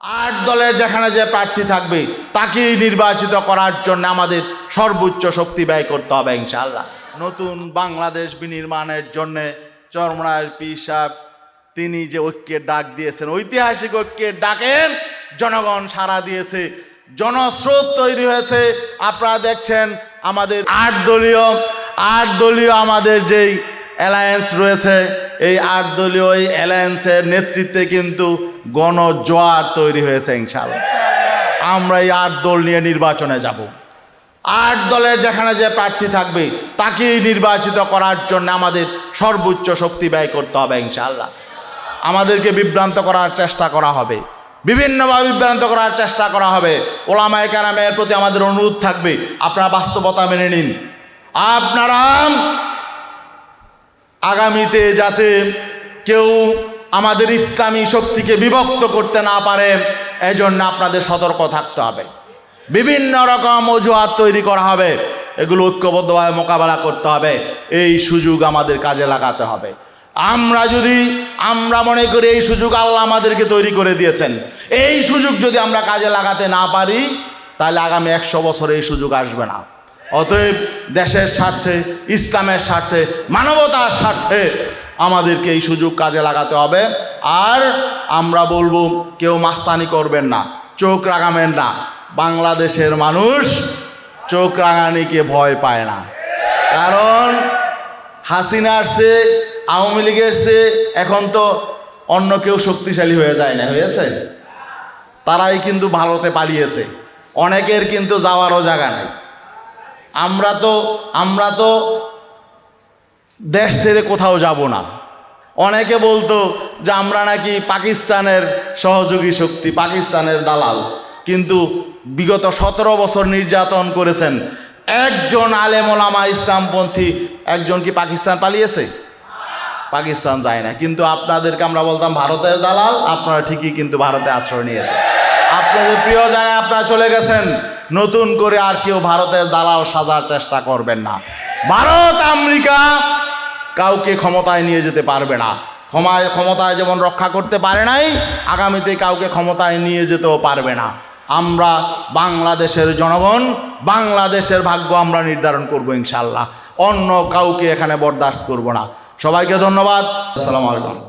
আট দলের যেখানে যে প্রার্থী থাকবে তাকেই নির্বাচিত করার জন্য আমাদের সর্বোচ্চ শক্তি ব্যয় করতে হবে ইনশাআল্লাহ। নতুন বাংলাদেশ বিনির্মাণের জন্য চরমনায়ের পীর সাহেব তিনি যে ঐক্যের ডাক দিয়েছেন, ঐতিহাসিক ঐক্যের ডাকের জনগণ সাড়া দিয়েছে, জনস্রোত তৈরি হয়েছে। আপনারা দেখছেন আমাদের আট দলীয় আমাদের যেই অ্যালায়েন্স রয়েছে, এই আট দলীয় এই অ্যালায়েন্সের নেতৃত্বে কিন্তু গণজোয়ার তৈরি হয়েছে ইনশাআল্লাহ। আমরা এই আট দল নিয়ে নির্বাচনে যাব। আট দলের যেখানে যে প্রার্থী থাকবে তাকেই নির্বাচিত করার জন্য আমাদের সর্বোচ্চ শক্তি ব্যয় করতে হবে ইনশাআল্লাহ। আমাদেরকে বিভ্রান্ত করার চেষ্টা করা হবে, বিভিন্নভাবে বিভ্রান্ত করার চেষ্টা করা হবে। ওলামায়ে কেরামের প্রতি আমাদের অনুরোধ থাকবে, আপনারা বাস্তবতা মেনে নিন। আপনারা আগামীতে যাতে কেউ আমাদের ইসলামী শক্তিকে বিভক্ত করতে না পারে, এজন্য আপনাদের সতর্ক থাকতে হবে। বিভিন্ন রকম অজুহাত তৈরি করা হবে, এগুলো ঐক্যবদ্ধভাবে মোকাবেলা করতে হবে। এই সুযোগ আমাদের কাজে লাগাতে হবে। আমরা মনে করি এই সুযোগ আল্লাহ আমাদেরকে তৈরি করে দিয়েছেন, এই সুযোগ যদি আমরা কাজে লাগাতে না পারি তাহলে আগামী 100 বছরে এই সুযোগ আসবে না। অতএব দেশের স্বার্থে, ইসলামের স্বার্থে, মানবতার স্বার্থে আমাদেরকে এই সুযোগ কাজে লাগাতে হবে। আর আমরা বলবো, কেউ মাস্তানি করবেন না, চোখ রাঙাবেন না। বাংলাদেশের মানুষ চোখ রাঙানিকে ভয় পায় না, কারণ হাসিনার চেয়ে, আওয়ামী লীগের চেয়ে এখন তো অন্য কেউ শক্তিশালী হয়ে যায় না, হয়েছে? তারাই কিন্তু ভারতে পালিয়েছে, অনেকের কিন্তু যাওয়ারও জায়গা নাই। আমরা তো দেশ ছেড়ে কোথাও যাব না। অনেকে বলতো যে আমরা নাকি পাকিস্তানের সহযোগী শক্তি, পাকিস্তানের দালাল, কিন্তু বিগত 17 বছর নির্যাতন করেছেন একজন আলেম ওলামা ইসলামপন্থী, একজন কি পাকিস্তান পালিয়েছে? পাকিস্তান যায় না। কিন্তু আপনাদেরকে আমরা বলতাম ভারতের দালাল, আপনারা ঠিকই কিন্তু ভারতে আশ্রয় নিয়েছেন। আপনাদের প্রিয় জায়গায় আপনারা চলে গেছেন, নতুন করে আর কেউ ভারতের দালাল সাজার চেষ্টা করবেন না। ভারত আমেরিকা কাউকে ক্ষমতায় নিয়ে যেতে পারবে না। ক্ষমতায় যেমন রক্ষা করতে পারে নাই, আগামীতে কাউকে ক্ষমতায় নিয়ে যেতেও পারবে না। আমরা বাংলাদেশের জনগণ, বাংলাদেশের ভাগ্য আমরা নির্ধারণ করব ইনশাআল্লাহ। অন্য কাউকে এখানে বরদাস্ত করব না। সবাইকে ধন্যবাদ। আসসালামু আলাইকুম।